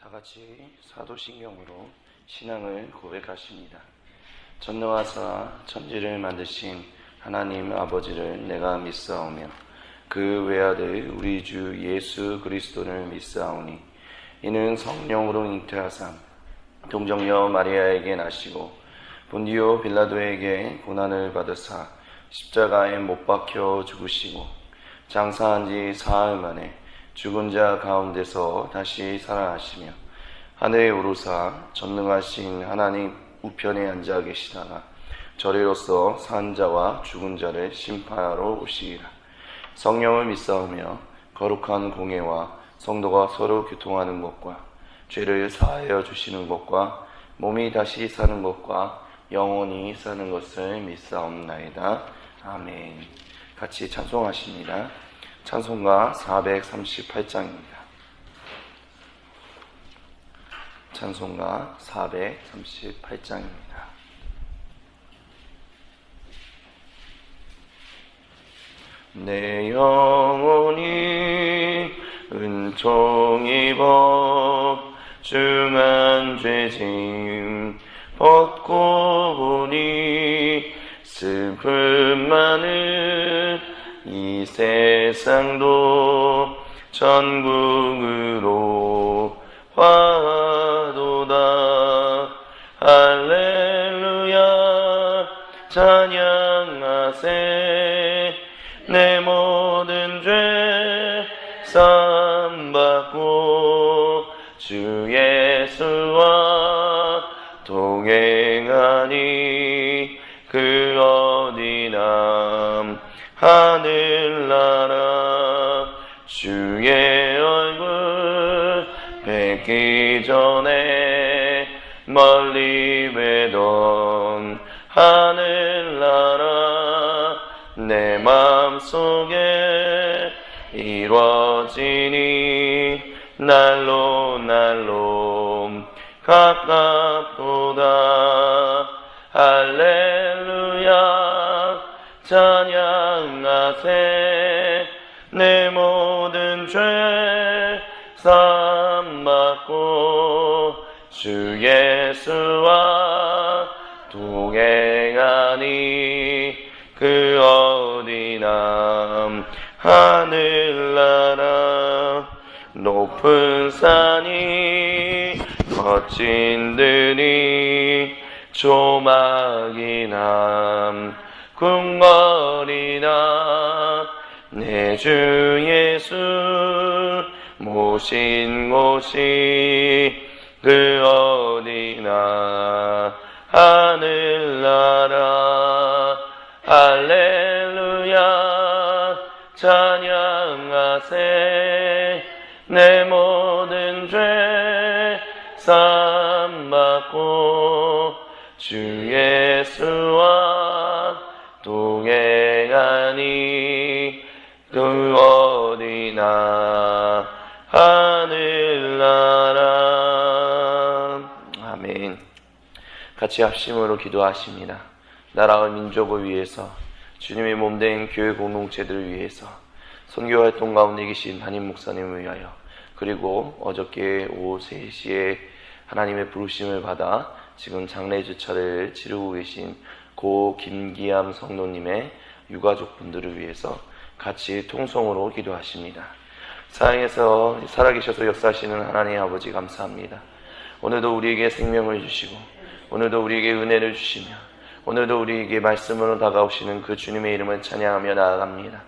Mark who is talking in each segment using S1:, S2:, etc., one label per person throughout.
S1: 다 같이 사도신경으로 신앙을 고백하십니다. 전능하사 천지를 만드신 하나님 아버지를 내가 믿사오며 그 외아들 우리 주 예수 그리스도를 믿사오니 이는 성령으로 잉태하사 동정녀 마리아에게 나시고 본디오 빌라도에게 고난을 받으사 십자가에 못 박혀 죽으시고 장사한 지 사흘 만에 죽은 자 가운데서 다시 살아나시며 하늘에 오르사 전능하신 하나님 우편에 앉아 계시다가 저리로서 산 자와 죽은 자를 심판하러 오시리라. 성령을 믿사오며 거룩한 공예와 성도가 서로 교통하는 것과 죄를 사하여 주시는 것과 몸이 다시 사는 것과 영원히 사는 것을 믿사옵나이다. 아멘. 같이 찬송하십니다. 찬송가 438장입니다. 찬송가 438장입니다. 내 영혼이 은총 입어 중한 죄짐 벗고 보니 슬픔 많은 이 세상도 천국으로 화도다. 할렐루야 찬양하세. 내 모든 죄 사함받고 주 예수와 동행하니 그 어디나 하늘나라. 주의 얼굴 뵙기 전에 멀리 뵈던 하늘나라. 내 맘속에 이루어지니 날로 날로 가깝도다. 할렐루야 찬양하세. 내 모든 죄 사함받고 주 예수와 동행하니 그 어디나 하늘나라. 높은 산이 거친 들이 조막이나 궁궐이나 내 주 예수 모신 곳이 그 어디나 하늘나라. 할렐루야 찬양하세. 내 모든 죄 사함받고 주 예수와 동행하니 그 어디나 하늘나라. 아멘. 같이 합심으로 기도하십니다. 나라와 민족을 위해서, 주님의 몸된 교회 공동체들을 위해서, 선교활동 가운데 계신 담임 목사님을 위하여, 그리고 어저께 오후 3시에 하나님의 부르심을 받아 지금 장례 주차를 치르고 계신 고 김기암 성도님의 유가족분들을 위해서 같이 통성으로 기도하십니다. 사랑에서 살아계셔서 역사하시는 하나님 아버지 감사합니다. 오늘도 우리에게 생명을 주시고 오늘도 우리에게 은혜를 주시며 오늘도 우리에게 말씀으로 다가오시는 그 주님의 이름을 찬양하며 나아갑니다.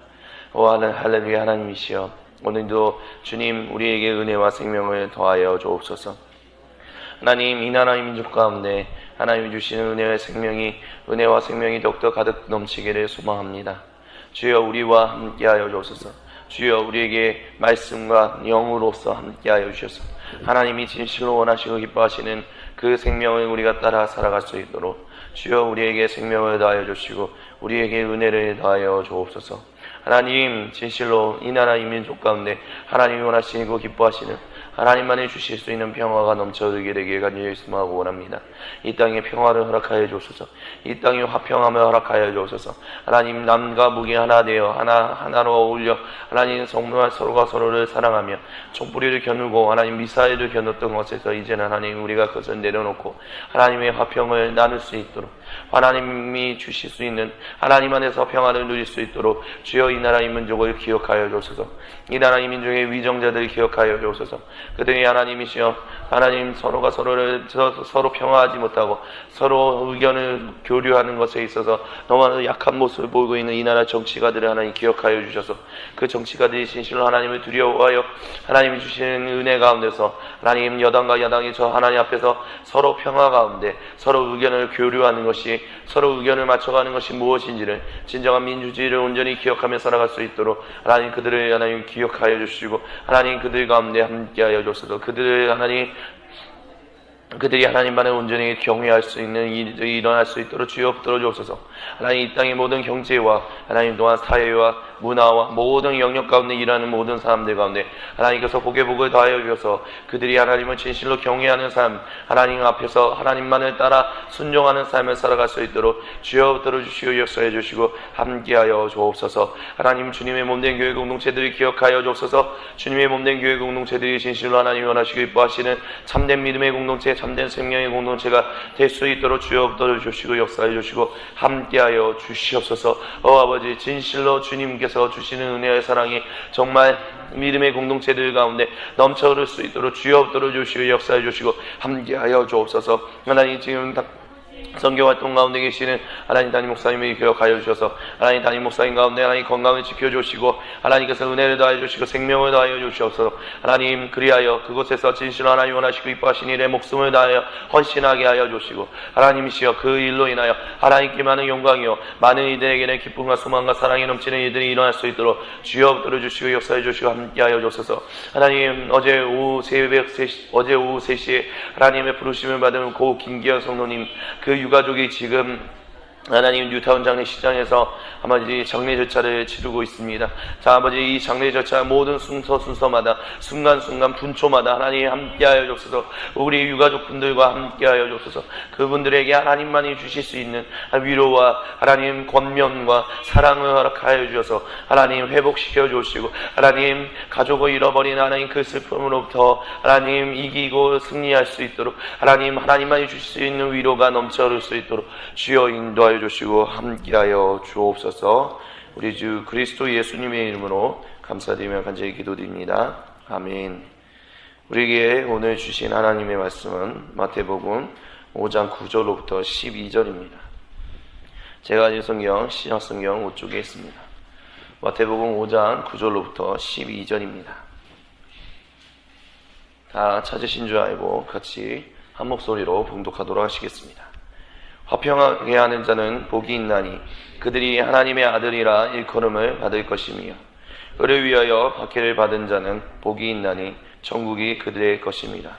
S1: 오 할렐루야 하나님이시여, 오늘도 주님 우리에게 은혜와 생명을 더하여 주옵소서. 하나님, 이 나라의 민족 가운데 하나님이 주시는 은혜와 생명이 더욱더 가득 넘치기를 소망합니다. 주여 우리와 함께하여 주옵소서. 주여 우리에게 말씀과 영으로서 함께하여 주셔서 하나님이 진실로 원하시고 기뻐하시는 그 생명을 우리가 따라 살아갈 수 있도록 주여 우리에게 생명을 더하여 주시고 우리에게 은혜를 더하여 주옵소서. 하나님, 진실로 이 나라 이 민족 가운데 하나님이 원하시고 기뻐하시는 하나님만이 주실 수 있는 평화가 넘쳐 흐르게 되기를 간절히 소망하고 원합니다. 이 땅에 평화를 허락하여 주옵소서. 이 땅에 화평함을 허락하여 주옵소서. 하나님, 남과 북이 하나 되어 하나로 어울려 하나님 정말 서로가 서로를 사랑하며 촛불이를 겨누고 하나님 미사일을 겨눴던 것에서 이제는 하나님 우리가 그것을 내려놓고 하나님의 화평을 나눌 수 있도록, 하나님이 주실 수 있는 하나님 안에서 평화를 누릴 수 있도록 주여 이 나라의 민족을 기억하여 주옵소서. 이 나라의 민족의 위정자들을 기억하여 주옵소서. 그들이 하나님이시여 하나님 서로가 서로 평화하지 못하고 서로 의견을 교류하는 것에 있어서 너무나 약한 모습을 보이고 있는 이 나라 정치가들을 하나님 기억하여 주셔서 그 정치가들이 진실로 하나님을 두려워하여 하나님이 주시는 은혜 가운데서 하나님 여당과 야당이 저 하나님 앞에서 서로 평화 가운데 서로 의견을 교류하는 것이, 서로 의견을 맞춰가는 것이 무엇인지를 진정한 민주주의를 온전히 기억하며 살아갈 수 있도록 하나님 그들을 하나님 기억하여 주시고 하나님 그들 가운데 함께하여 주셔서 그들이 하나님만을 온전히 경외할 수 있는 일이 일어날 수 있도록 주여 붙들어 주옵소서. 하나님 이 땅의 모든 경제와 하나님 또한 사회와 문화와 모든 영역 가운데 일하는 모든 사람들 가운데 하나님께서 복의 복을 더하여 주셔서 그들이 하나님을 진실로 경외하는 삶, 하나님 앞에서 하나님만을 따라 순종하는 삶을 살아갈 수 있도록 주여 붙들어 주시고 역사해 주시고 함께하여 주옵소서. 하나님 주님의 몸된 교회 공동체들을 기억하여 주옵소서. 주님의 몸된 교회 공동체들이 진실로 하나님이 원하시고 기뻐하시는 참된 믿음의 공동체, 참된 생명의 공동체가 될 수 있도록 주여 붙들어 주시고 역사해 주시고 함께하여 주시옵소서. 아버지, 진실로 주님께서 주시는 은혜의 사랑이 정말 믿음의 공동체들 가운데 넘쳐 흐를 수 있도록 주여 붙들어 주시고 역사해 주시고 함께하여 주옵소서. 하나님 지금 선교활동 가운데 계시는 하나님 담임 목사님을 기억하여 주셔서 하나님 담임 목사님 가운데 하나님 건강을 지켜주시고 하나님께서 은혜를 더하여 주시고 생명을 더하여 주시옵소서. 하나님 그리하여 그곳에서 진실로 하나님 원하시고 이뻐하신 일에 목숨을 다하여 헌신하게 하여 주시고 하나님이시여 그 일로 인하여 하나님께 많은 영광이요 많은 이들에게는 기쁨과 소망과 사랑이 넘치는 일들이 일어날 수 있도록 주여 붙들어 주시고 역사해 주시고 함께하여 주옵소서. 하나님 어제 오후 3시에 하나님의 부르심을 받은 고 김기현 성도님 그 유가족이 지금 하나님 뉴타운 장례식장에서 아버지 장례 절차를 치르고 있습니다. 자 아버지 이 장례 절차 모든 순서마다 순간순간 분초마다 하나님 함께하여 주옵소서. 우리 유가족분들과 함께하여 주옵소서. 그분들에게 하나님만이 주실 수 있는 위로와 하나님 권면과 사랑을 허락하여 주셔서 하나님 회복시켜 주시고 하나님 가족을 잃어버린 하나님 그 슬픔으로부터 하나님 이기고 승리할 수 있도록 하나님만이 주실 수 있는 위로가 넘쳐 흐를 수 있도록 주여 인도하여 주시고 함께하여 주옵소서. 우리 주 그리스도 예수님의 이름으로 감사드리며 간절히 기도드립니다. 아멘. 우리에게 오늘 주신 하나님의 말씀은 마태복음 5장 9절로부터 12절입니다. 제가 가진 성경 신약성경 5쪽에 있습니다. 마태복음 5장 9절로부터 12절입니다. 다 찾으신 줄 알고 같이 한 목소리로 봉독하도록 하시겠습니다. 화평하게 하는 자는 복이 있나니 그들이 하나님의 아들이라 일컬음을 받을 것이며 그를 위하여 박해를 받은 자는 복이 있나니 천국이 그들의 것입니다.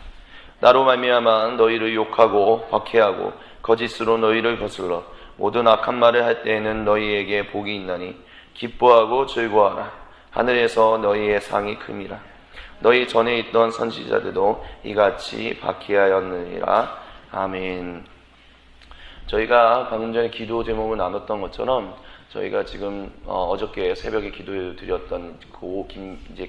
S1: 나로 말미암아 너희를 욕하고 박해하고 거짓으로 너희를 거슬러 모든 악한 말을 할 때에는 너희에게 복이 있나니 기뻐하고 즐거워하라. 하늘에서 너희의 상이 큼이라. 너희 전에 있던 선지자들도 이같이 박해하였느니라. 아멘. 저희가 방금 전에 기도 제목을 나눴던 것처럼 저희가 지금 어저께 새벽에 기도해 드렸던 그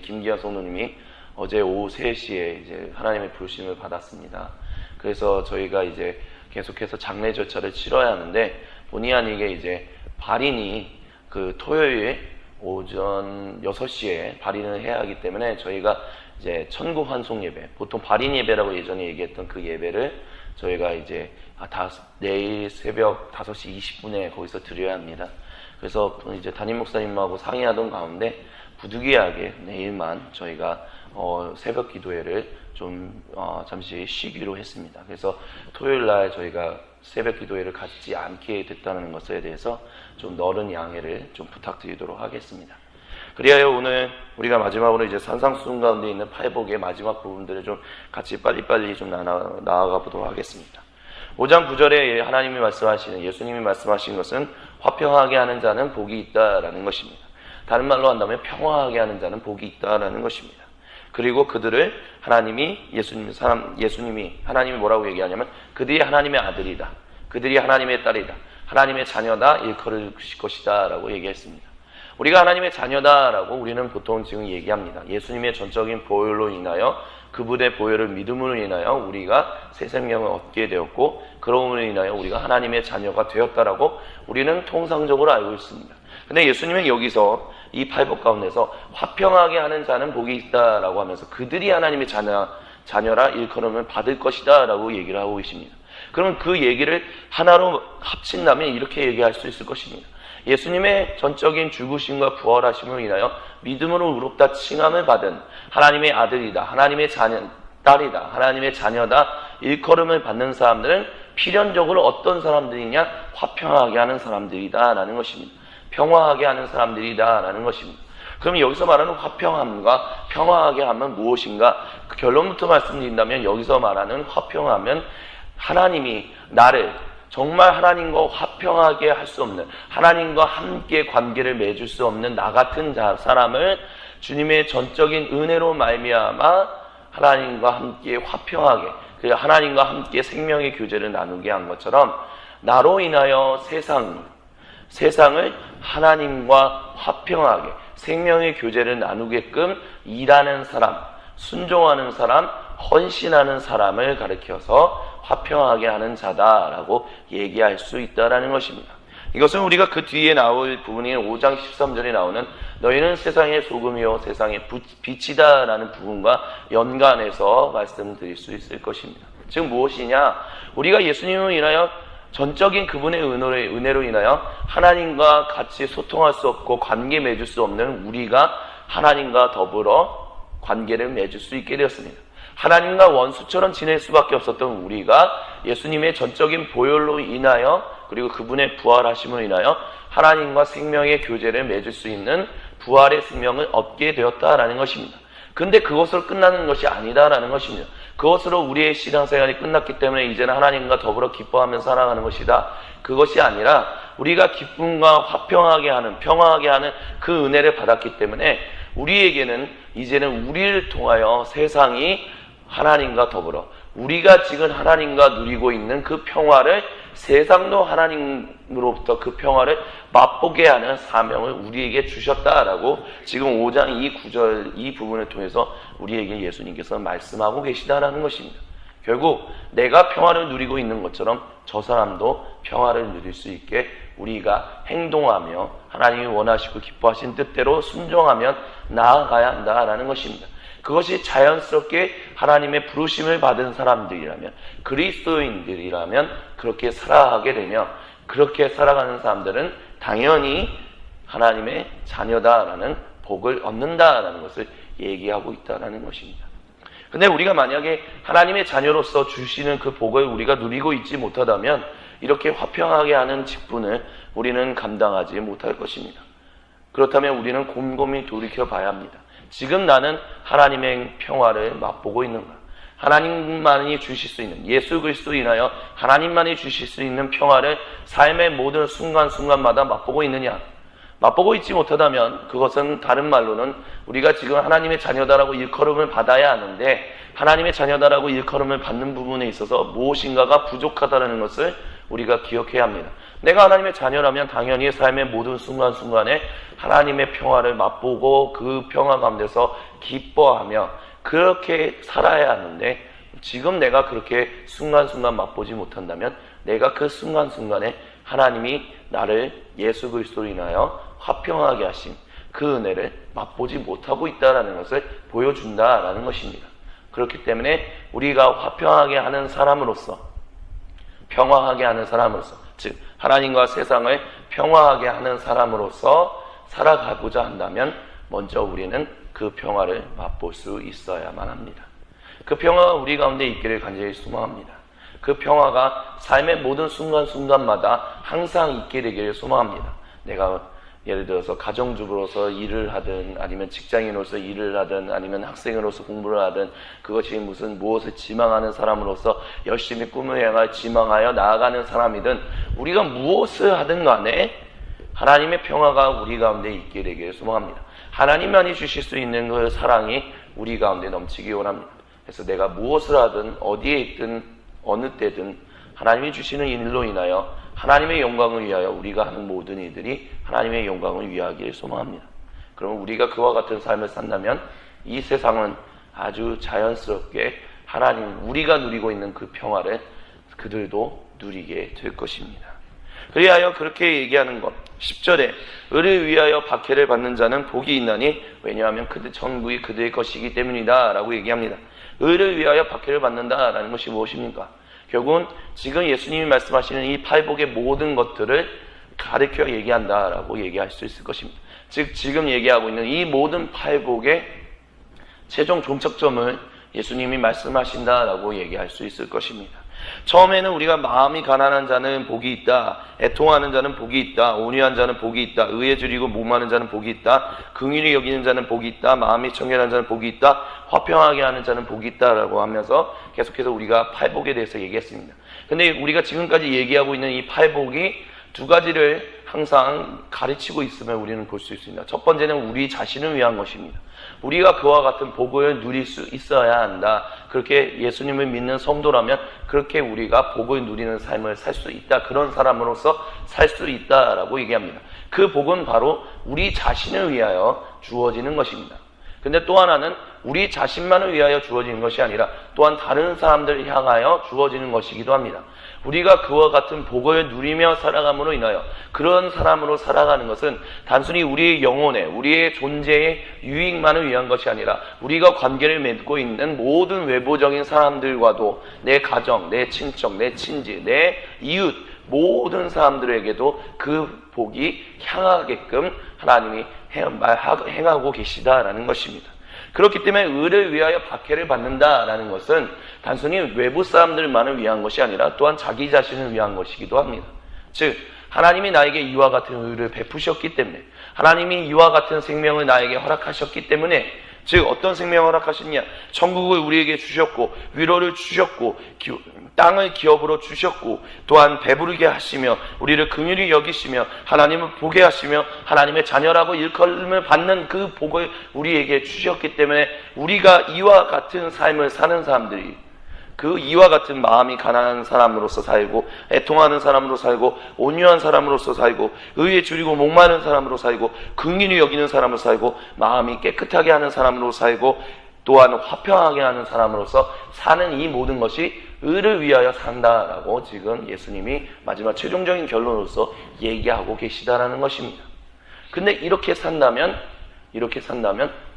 S1: 김기현 성도님이 어제 오후 3시에 이제 하나님의 부르심을 받았습니다. 그래서 저희가 이제 계속해서 장례 절차를 치러야 하는데 본의 아니게 이제 발인이 그 토요일 오전 6시에 발인을 해야 하기 때문에 저희가 이제 천국 환송 예배, 보통 발인 예배라고 예전에 얘기했던 그 예배를 저희가 이제 내일 새벽 5시 20분에 거기서 드려야 합니다. 그래서 이제 담임 목사님하고 상의하던 가운데 부득이하게 내일만 저희가 새벽 기도회를 좀 잠시 쉬기로 했습니다. 그래서 토요일 날 저희가 새벽 기도회를 갖지 않게 됐다는 것에 대해서 좀 너른 양해를 좀 부탁드리도록 하겠습니다. 그리하여 오늘 우리가 마지막으로 이제 산상수훈 가운데 있는 팔복의 마지막 부분들을 좀 같이 빨리빨리 좀 나아가 보도록 하겠습니다. 5장 9절에 하나님이 말씀하시는, 예수님이 말씀하신 것은 화평하게 하는 자는 복이 있다라는 것입니다. 다른 말로 한다면 평화하게 하는 자는 복이 있다라는 것입니다. 그리고 그들을 예수님이 하나님이 뭐라고 얘기하냐면 그들이 하나님의 아들이다. 그들이 하나님의 딸이다. 하나님의 자녀다. 일컬을 것이다. 라고 얘기했습니다. 우리가 하나님의 자녀다라고 우리는 보통 지금 얘기합니다. 예수님의 전적인 보혈로 인하여 그분의 보혈을 믿음으로 인하여 우리가 새 생명을 얻게 되었고 그러므로 인하여 우리가 하나님의 자녀가 되었다라고 우리는 통상적으로 알고 있습니다. 근데 예수님은 여기서 이 팔복 가운데서 화평하게 하는 자는 복이 있다라고 하면서 그들이 하나님의 자녀라 일컬음을 받을 것이다 라고 얘기를 하고 계십니다. 그러면 그 얘기를 하나로 합친다면 이렇게 얘기할 수 있을 것입니다. 예수님의 전적인 죽으심과 부활하심으로 인하여 믿음으로 의롭다 칭함을 받은 하나님의 아들이다, 하나님의 딸이다, 하나님의 자녀다 일컬음을 받는 사람들은 필연적으로 어떤 사람들이냐? 화평하게 하는 사람들이다 라는 것입니다. 평화하게 하는 사람들이다 라는 것입니다. 그럼 여기서 말하는 화평함과 평화하게 하면 무엇인가? 그 결론부터 말씀드린다면 여기서 말하는 화평하면 하나님이 나를 정말 하나님과 화평하게 할 수 없는, 하나님과 함께 관계를 맺을 수 없는 나 같은 사람을 주님의 전적인 은혜로 말미암아 하나님과 함께 화평하게, 그리고 하나님과 함께 생명의 교제를 나누게 한 것처럼 나로 인하여 세상을 하나님과 화평하게 생명의 교제를 나누게끔 일하는 사람, 순종하는 사람, 헌신하는 사람을 가리켜서 화평하게 하는 자다라고 얘기할 수 있다라는 것입니다. 이것은 우리가 그 뒤에 나올 부분인 5장 13절에 나오는 너희는 세상의 소금이요 세상의 빛이다 라는 부분과 연관해서 말씀드릴 수 있을 것입니다. 즉 무엇이냐? 우리가 예수님을 인하여 전적인 그분의 은혜로 인하여 하나님과 같이 소통할 수 없고 관계 맺을 수 없는 우리가 하나님과 더불어 관계를 맺을 수 있게 되었습니다. 하나님과 원수처럼 지낼 수밖에 없었던 우리가 예수님의 전적인 보혈로 인하여 그리고 그분의 부활하심으로 인하여 하나님과 생명의 교제를 맺을 수 있는 부활의 생명을 얻게 되었다라는 것입니다. 근데 그것으로 끝나는 것이 아니다라는 것입니다. 그것으로 우리의 신앙생활이 끝났기 때문에 이제는 하나님과 더불어 기뻐하며 살아가는 것이다. 그것이 아니라 우리가 기쁨과 화평하게 하는, 평화하게 하는 그 은혜를 받았기 때문에 우리에게는 이제는 우리를 통하여 세상이 하나님과 더불어 우리가 지금 하나님과 누리고 있는 그 평화를 세상도 하나님으로부터 그 평화를 맛보게 하는 사명을 우리에게 주셨다라고 지금 5장 이 구절 이 부분을 통해서 우리에게 예수님께서 말씀하고 계시다라는 것입니다. 결국 내가 평화를 누리고 있는 것처럼 저 사람도 평화를 누릴 수 있게 우리가 행동하며 하나님이 원하시고 기뻐하신 뜻대로 순종하며 나아가야 한다라는 것입니다. 그것이 자연스럽게 하나님의 부르심을 받은 사람들이라면, 그리스도인들이라면 그렇게 살아가게 되며 그렇게 살아가는 사람들은 당연히 하나님의 자녀다라는 복을 얻는다라는 것을 얘기하고 있다라는 것입니다. 근데 우리가 만약에 하나님의 자녀로서 주시는 그 복을 우리가 누리고 있지 못하다면 이렇게 화평하게 하는 직분을 우리는 감당하지 못할 것입니다. 그렇다면 우리는 곰곰이 돌이켜 봐야 합니다. 지금 나는 하나님의 평화를 맛보고 있는가? 하나님만이 주실 수 있는, 예수 그리스도로 인하여 하나님만이 주실 수 있는 평화를 삶의 모든 순간순간마다 맛보고 있느냐? 맛보고 있지 못하다면 그것은 다른 말로는 우리가 지금 하나님의 자녀다라고 일컬음을 받아야 하는데 하나님의 자녀다라고 일컬음을 받는 부분에 있어서 무엇인가가 부족하다는 것을 우리가 기억해야 합니다. 내가 하나님의 자녀라면 당연히 삶의 모든 순간순간에 하나님의 평화를 맛보고 그 평화 가운데서 기뻐하며 그렇게 살아야 하는데 지금 내가 그렇게 순간순간 맛보지 못한다면 내가 그 순간순간에 하나님이 나를 예수 그리스도로 인하여 화평하게 하신 그 은혜를 맛보지 못하고 있다는 것을 보여준다라는 것입니다. 그렇기 때문에 우리가 화평하게 하는 사람으로서, 평화하게 하는 사람으로서, 즉 하나님과 세상을 평화하게 하는 사람으로서 살아가고자 한다면 먼저 우리는 그 평화를 맛볼 수 있어야만 합니다. 그 평화가 우리 가운데 있기를 간절히 소망합니다. 그 평화가 삶의 모든 순간순간마다 항상 있게 되기를 소망합니다. 내가 예를 들어서 가정주부로서 일을 하든 아니면 직장인으로서 일을 하든 아니면 학생으로서 공부를 하든 그것이 무엇을 지망하는 사람으로서 열심히 꿈을 향해 지망하여 나아가는 사람이든 우리가 무엇을 하든 간에 하나님의 평화가 우리 가운데 있게 되기를 소망합니다. 하나님만이 주실 수 있는 그 사랑이 우리 가운데 넘치기 원합니다. 그래서 내가 무엇을 하든 어디에 있든 어느 때든 하나님이 주시는 일로 인하여 하나님의 영광을 위하여 우리가 하는 모든 일들이 하나님의 영광을 위하기를 소망합니다. 그럼 우리가 그와 같은 삶을 산다면 이 세상은 아주 자연스럽게 하나님, 우리가 누리고 있는 그 평화를 그들도 누리게 될 것입니다. 그리하여 그렇게 얘기하는 것, 10절에 의를 위하여 박해를 받는 자는 복이 있나니 왜냐하면 그들 천국이 그들의 것이기 때문이다 라고 얘기합니다. 의를 위하여 박해를 받는다라는 것이 무엇입니까? 결국은 지금 예수님이 말씀하시는 이 팔복의 모든 것들을 가르쳐 얘기한다라고 얘기할 수 있을 것입니다. 즉 지금 얘기하고 있는 이 모든 팔복의 최종 종착점을 예수님이 말씀하신다라고 얘기할 수 있을 것입니다. 처음에는 우리가 마음이 가난한 자는 복이 있다, 애통하는 자는 복이 있다, 온유한 자는 복이 있다, 의에 줄이고 목마른 자는 복이 있다, 긍휼히 여기는 자는 복이 있다, 마음이 청결한 자는 복이 있다, 화평하게 하는 자는 복이 있다라고 하면서 계속해서 우리가 팔복에 대해서 얘기했습니다. 근데 우리가 지금까지 얘기하고 있는 이 팔복이 두 가지를 항상 가르치고 있음을 우리는 볼 수 있습니다. 첫 번째는 우리 자신을 위한 것입니다. 우리가 그와 같은 복을 누릴 수 있어야 한다. 그렇게 예수님을 믿는 성도라면 그렇게 우리가 복을 누리는 삶을 살 수 있다. 그런 사람으로서 살 수 있다라고 얘기합니다. 그 복은 바로 우리 자신을 위하여 주어지는 것입니다. 근데 또 하나는 우리 자신만을 위하여 주어지는 것이 아니라 또한 다른 사람들을 향하여 주어지는 것이기도 합니다. 우리가 그와 같은 복을 누리며 살아감으로 인하여 그런 사람으로 살아가는 것은 단순히 우리의 영혼에, 우리의 존재의 유익만을 위한 것이 아니라 우리가 관계를 맺고 있는 모든 외부적인 사람들과도 내 가정, 내 친척, 내 친지, 내 이웃 모든 사람들에게도 그 복이 향하게끔 하나님이 행하고 계시다라는 것입니다. 그렇기 때문에 의를 위하여 박해를 받는다라는 것은 단순히 외부 사람들만을 위한 것이 아니라 또한 자기 자신을 위한 것이기도 합니다. 즉 하나님이 나에게 이와 같은 의를 베푸셨기 때문에, 하나님이 이와 같은 생명을 나에게 허락하셨기 때문에, 즉 어떤 생명을 허락하셨냐? 천국을 우리에게 주셨고 위로를 주셨고 땅을 기업으로 주셨고 또한 배부르게 하시며 우리를 긍휼히 여기시며 하나님을 보게 하시며 하나님의 자녀라고 일컬음을 받는 그 복을 우리에게 주셨기 때문에 우리가 이와 같은 삶을 사는 사람들이, 그 이와 같은 마음이 가난한 사람으로서 살고 애통하는 사람으로 살고 온유한 사람으로서 살고 의에 줄이고 목마른 사람으로 살고 긍휼히 여기는 사람으로 살고 마음이 깨끗하게 하는 사람으로 살고 또한 화평하게 하는 사람으로서 사는 이 모든 것이 의를 위하여 산다라고 지금 예수님이 마지막 최종적인 결론으로서 얘기하고 계시다라는 것입니다. 근데 이렇게 산다면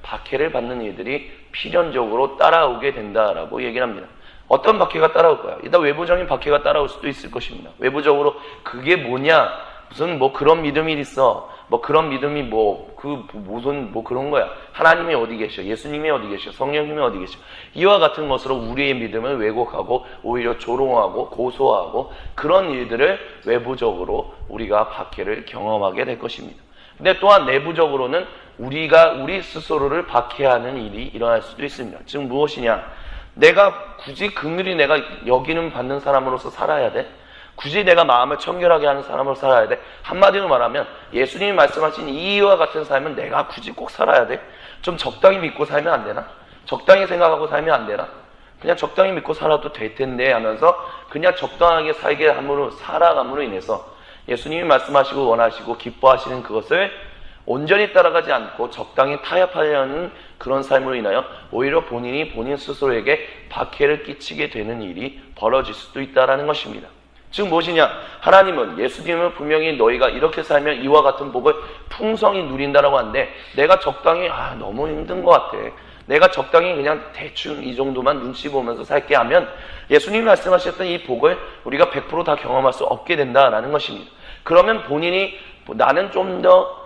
S1: 박해를 받는 이들이 필연적으로 따라오게 된다라고 얘기를 합니다. 어떤 박해가 따라올 거야? 일단 외부적인 박해가 따라올 수도 있을 것입니다. 외부적으로 그게 뭐냐? 무슨 뭐 그런 믿음이 있어? 뭐 그런 믿음이 무슨 그런 거야? 하나님이 어디 계셔? 예수님이 어디 계셔? 성령님이 어디 계셔? 이와 같은 것으로 우리의 믿음을 왜곡하고 오히려 조롱하고 고소하고 그런 일들을 외부적으로 우리가 박해를 경험하게 될 것입니다. 근데 또한 내부적으로는 우리가 우리 스스로를 박해하는 일이 일어날 수도 있습니다. 즉 무엇이냐? 내가 굳이 긍휼히 내가 여기는 받는 사람으로서 살아야 돼? 굳이 내가 마음을 청결하게 하는 사람으로 살아야 돼? 한마디로 말하면 예수님이 말씀하신 이와 같은 삶은 내가 굳이 꼭 살아야 돼? 좀 적당히 믿고 살면 안 되나? 적당히 생각하고 살면 안 되나? 그냥 적당히 믿고 살아도 될 텐데 하면서 그냥 적당하게 살아감으로 인해서 예수님이 말씀하시고 원하시고 기뻐하시는 그것을 온전히 따라가지 않고 적당히 타협하려는 그런 삶으로 인하여 오히려 본인 스스로에게 박해를 끼치게 되는 일이 벌어질 수도 있다는 것입니다. 즉 무엇이냐? 하나님은, 예수님은 분명히 너희가 이렇게 살면 이와 같은 복을 풍성히 누린다라고 하는데 내가 적당히 너무 힘든 것 같아, 내가 적당히 그냥 대충 이 정도만 눈치 보면서 살게 하면 예수님이 말씀하셨던 이 복을 우리가 100% 다 경험할 수 없게 된다라는 것입니다. 그러면 본인이 나는 좀 더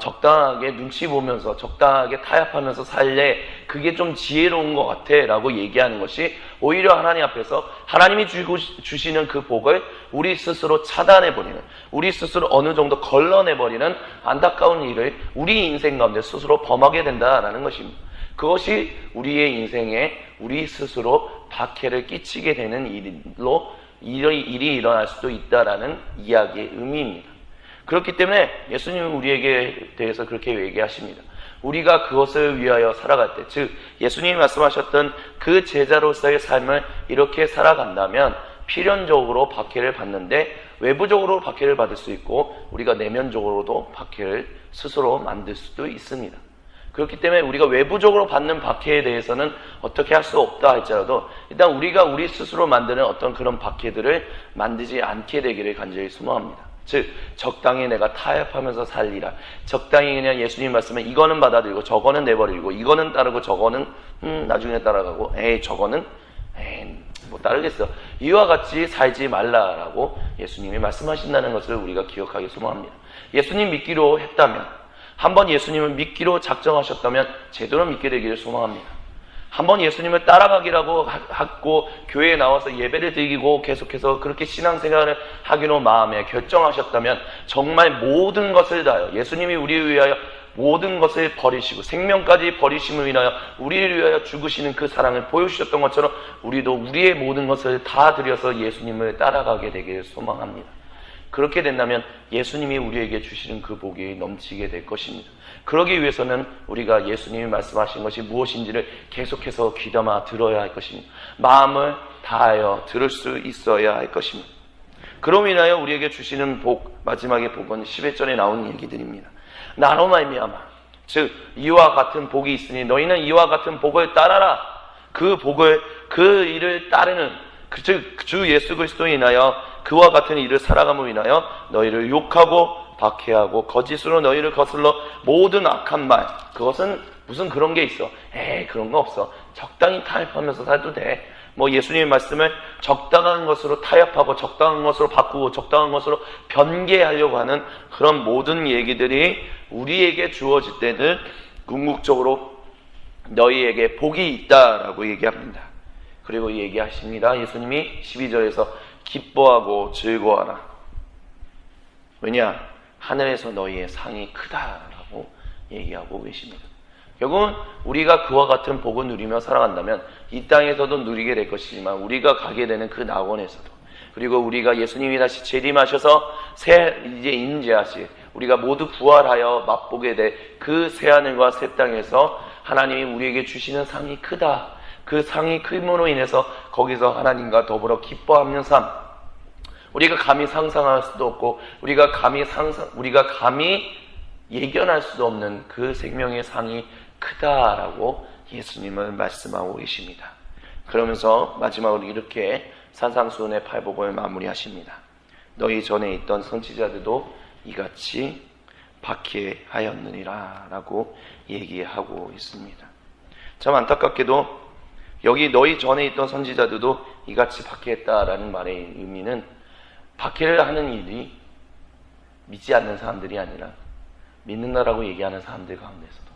S1: 적당하게 눈치 보면서 적당하게 타협하면서 살래, 그게 좀 지혜로운 것 같아 라고 얘기하는 것이 오히려 하나님 앞에서 하나님이 주시는 그 복을 우리 스스로 차단해버리는, 우리 스스로 어느 정도 걸러내버리는 안타까운 일을 우리 인생 가운데 스스로 범하게 된다라는 것입니다. 그것이 우리의 인생에 우리 스스로 박해를 끼치게 되는 일이 일어날 수도 있다라는 이야기의 의미입니다. 그렇기 때문에 예수님은 우리에게 대해서 그렇게 얘기하십니다. 우리가 그것을 위하여 살아갈 때, 즉 예수님이 말씀하셨던 그 제자로서의 삶을 이렇게 살아간다면 필연적으로 박해를 받는데 외부적으로 박해를 받을 수 있고 우리가 내면적으로도 박해를 스스로 만들 수도 있습니다. 그렇기 때문에 우리가 외부적으로 받는 박해에 대해서는 어떻게 할 수 없다 할지라도 일단 우리가 우리 스스로 만드는 어떤 그런 박해들을 만들지 않게 되기를 간절히 소망합니다. 즉 적당히 내가 타협하면서 살리라. 적당히 그냥 예수님 말씀에 이거는 받아들이고 저거는 내버리고 이거는 따르고 저거는 나중에 따라가고 저거는 뭐 따르겠어. 이와 같이 살지 말라라고 예수님이 말씀하신다는 것을 우리가 기억하기 소망합니다. 예수님 믿기로 했다면, 한번 예수님을 믿기로 작정하셨다면 제대로 믿게 되기를 소망합니다. 한번 예수님을 따라가기라고 하고 교회에 나와서 예배를 드리고 계속해서 그렇게 신앙생활을 하기로 마음에 결정하셨다면 정말 모든 것을 다하여 예수님이 우리를 위하여 모든 것을 버리시고 생명까지 버리심을 인하여 우리를 위하여 죽으시는 그 사랑을 보여주셨던 것처럼 우리도 우리의 모든 것을 다 들여서 예수님을 따라가게 되기를 소망합니다. 그렇게 된다면 예수님이 우리에게 주시는 그 복이 넘치게 될 것입니다. 그러기 위해서는 우리가 예수님이 말씀하신 것이 무엇인지를 계속해서 귀담아 들어야 할 것입니다. 마음을 다하여 들을 수 있어야 할 것입니다. 그로 인하여 우리에게 주시는 복, 마지막의 복은 11절에 나오는 얘기들입니다. 나로 말미암아, 즉 이와 같은 복이 있으니 너희는 이와 같은 복을 따라라. 그 복을, 그 일을 따르는, 즉 주 예수 그리스도에 인하여 그와 같은 일을 살아감으로 인하여 너희를 욕하고 박해하고 거짓으로 너희를 거슬러 모든 악한 말, 그것은 무슨 그런 게 있어. 그런 거 없어. 적당히 타협하면서 살도 돼. 뭐 예수님의 말씀을 적당한 것으로 타협하고 적당한 것으로 바꾸고 적당한 것으로 변개하려고 하는 그런 모든 얘기들이 우리에게 주어질 때는 궁극적으로 너희에게 복이 있다라고 얘기합니다. 그리고 얘기하십니다. 예수님이 12절에서 기뻐하고 즐거워하라. 왜냐? 하늘에서 너희의 상이 크다라고 얘기하고 계십니다. 결국은 우리가 그와 같은 복을 누리며 살아간다면 이 땅에서도 누리게 될 것이지만 우리가 가게 되는 그 낙원에서도, 그리고 우리가 예수님이 다시 재림하셔서 이제 임재하실, 우리가 모두 부활하여 맛보게 될 그 새하늘과 새 땅에서 하나님이 우리에게 주시는 상이 크다. 그 상이 크므로 인해서 거기서 하나님과 더불어 기뻐하는 삶, 우리가 감히 상상할 수도 없고 우리가 감히 예견할 수도 없는 그 생명의 상이 크다라고 예수님은 말씀하고 계십니다. 그러면서 마지막으로 이렇게 산상수훈의 팔복을 마무리하십니다. 너희 전에 있던 선지자들도 이같이 박해하였느니라 라고 얘기하고 있습니다. 참 안타깝게도 여기 너희 전에 있던 선지자들도 이같이 박해했다라는 말의 의미는 박해를 하는 일이 믿지 않는 사람들이 아니라 믿는다라고 얘기하는 사람들 가운데서도,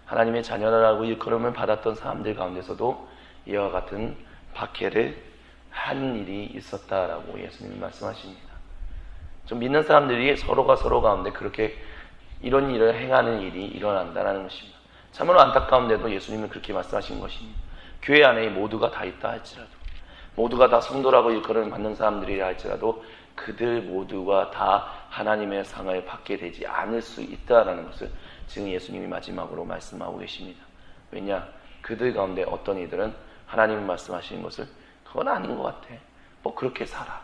S1: 하나님의 자녀라고 일컬음을 받았던 사람들 가운데서도 이와 같은 박해를 하는 일이 있었다라고 예수님이 말씀하십니다. 좀 믿는 사람들이 서로가 서로 가운데 그렇게 이런 일을 행하는 일이 일어난다는 것입니다. 참으로 안타까운데도 예수님은 그렇게 말씀하신 것입니다. 교회 안에 모두가 다 있다 할지라도, 모두가 다 성도라고 일컬음을 받는 사람들이라 할지라도 그들 모두가 다 하나님의 상을 받게 되지 않을 수 있다는 것을 지금 예수님이 마지막으로 말씀하고 계십니다. 왜냐? 그들 가운데 어떤 이들은 하나님이 말씀하시는 것을 그건 아닌 것 같아. 뭐 그렇게 살아.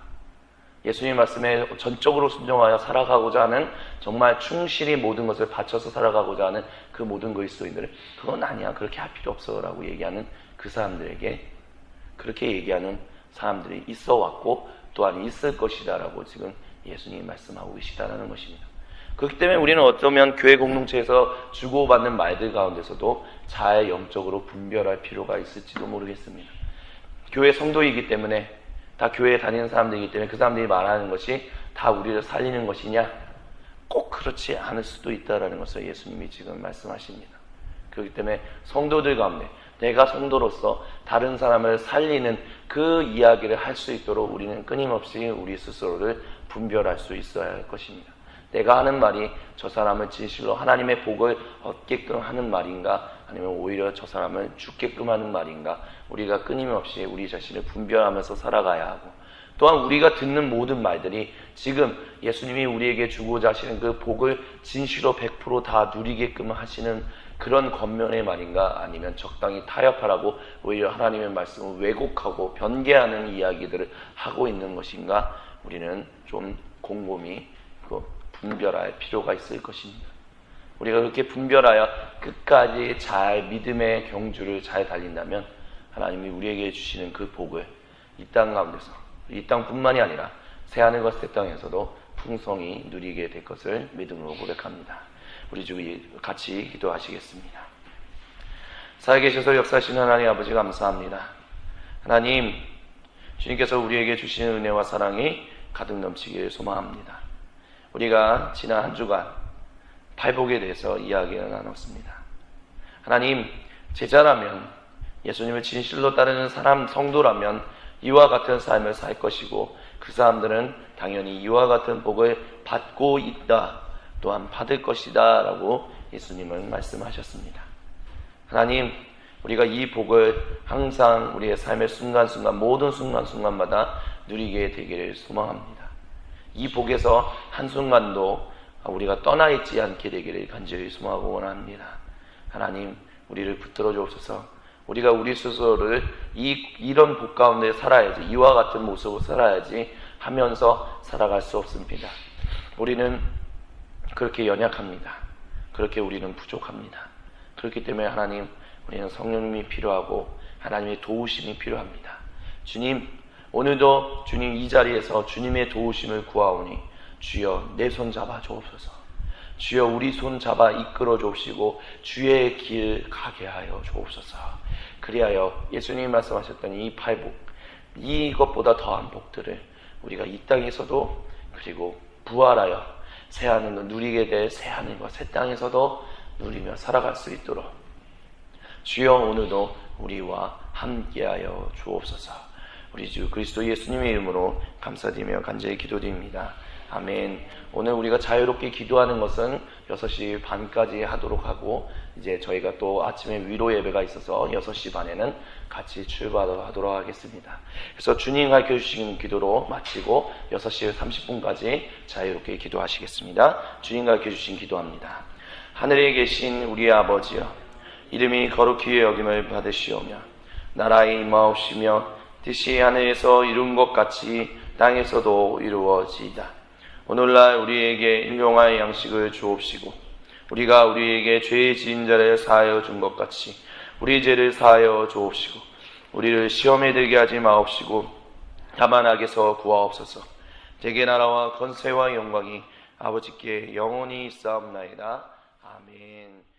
S1: 예수님 말씀에 전적으로 순종하여 살아가고자 하는, 정말 충실히 모든 것을 바쳐서 살아가고자 하는 그 모든 그리스도인들은 그건 아니야. 그렇게 할 필요 없어 라고 얘기하는 그 사람들에게, 그렇게 얘기하는 사람들이 있어 왔고 또한 있을 것이다 라고 지금 예수님이 말씀하고 계시다는 것입니다. 그렇기 때문에 우리는 어쩌면 교회 공동체에서 주고받는 말들 가운데서도 잘 영적으로 분별할 필요가 있을지도 모르겠습니다. 교회 성도이기 때문에, 다 교회에 다니는 사람들이기 때문에 그 사람들이 말하는 것이 다 우리를 살리는 것이냐? 꼭 그렇지 않을 수도 있다는 것을 예수님이 지금 말씀하십니다. 그렇기 때문에 성도들 가운데 내가 성도로서 다른 사람을 살리는 그 이야기를 할 수 있도록 우리는 끊임없이 우리 스스로를 분별할 수 있어야 할 것입니다. 내가 하는 말이 저 사람을 진실로 하나님의 복을 얻게끔 하는 말인가, 아니면 오히려 저 사람을 죽게끔 하는 말인가, 우리가 끊임없이 우리 자신을 분별하면서 살아가야 하고, 또한 우리가 듣는 모든 말들이 지금 예수님이 우리에게 주고자 하시는 그 복을 진실로 100% 다 누리게끔 하시는 그런 겉면의 말인가, 아니면 적당히 타협하라고 오히려 하나님의 말씀을 왜곡하고 변개하는 이야기들을 하고 있는 것인가, 우리는 좀 곰곰이 분별할 필요가 있을 것입니다. 우리가 그렇게 분별하여 끝까지 잘 믿음의 경주를 잘 달린다면 하나님이 우리에게 주시는 그 복을 이 땅 가운데서, 이 땅뿐만이 아니라 새하늘과 새 땅에서도 풍성히 누리게 될 것을 믿음으로 고백합니다. 우리 주 같이 기도하시겠습니다. 살아계셔서 역사하시는 하나님 아버지 감사합니다. 하나님, 주님께서 우리에게 주시는 은혜와 사랑이 가득 넘치기를 소망합니다. 우리가 지난 한 주간 팔복에 대해서 이야기를 나눴습니다. 하나님, 제자라면, 예수님을 진실로 따르는 사람, 성도라면 이와 같은 삶을 살 것이고, 그 사람들은 당연히 이와 같은 복을 받고 있다, 또한 받을 것이다 라고 예수님은 말씀하셨습니다. 하나님, 우리가 이 복을 항상 우리의 삶의 순간순간, 모든 순간순간마다 누리게 되기를 소망합니다. 이 복에서 한순간도 우리가 떠나 있지 않게 되기를 간절히 소망하고 원합니다. 하나님, 우리를 붙들어 주옵소서. 우리가 우리 스스로를 이런 복 가운데 살아야지, 이와 같은 모습으로 살아야지 하면서 살아갈 수 없습니다. 우리는 그렇게 연약합니다. 그렇게 우리는 부족합니다. 그렇기 때문에 하나님, 우리는 성령님이 필요하고 하나님의 도우심이 필요합니다. 주님, 오늘도 주님 이 자리에서 주님의 도우심을 구하오니 주여 내 손 잡아 주옵소서. 주여 우리 손 잡아 이끌어 주옵시고 주의 길 가게 하여 주옵소서. 그리하여 예수님이 말씀하셨던 이 팔복, 이것보다 더한 복들을 우리가 이 땅에서도, 그리고 부활하여 새하늘을 누리게 될 새하늘과 새 땅에서도 누리며 살아갈 수 있도록 주여 오늘도 우리와 함께하여 주옵소서. 우리 주 그리스도 예수님의 이름으로 감사드리며 간절히 기도드립니다. 아멘. 오늘 우리가 자유롭게 기도하는 것은 6시 반까지 하도록 하고, 이제 저희가 또 아침에 위로 예배가 있어서 6시 반에는 같이 출발하도록 하겠습니다. 그래서 주님 가르쳐 주시는 기도로 마치고 6시 30분까지 자유롭게 기도하시겠습니다. 주님 가르쳐 주신 기도합니다. 하늘에 계신 우리의 아버지여, 이름이 거룩히 여김을 받으시오며 나라의 임하옵시며 뜻이 하늘에서 이룬 것 같이 땅에서도 이루어지이다. 오늘날 우리에게 일용할 양식을 주옵시고 우리가 우리에게 죄 지은 자를 사하여 준 것 같이 우리 죄를 사하여 주옵시고 우리를 시험에 들게 하지 마옵시고 다만 악에서 구하옵소서. 대개 나라와 권세와 영광이 아버지께 영원히 있사옵나이다. 아멘.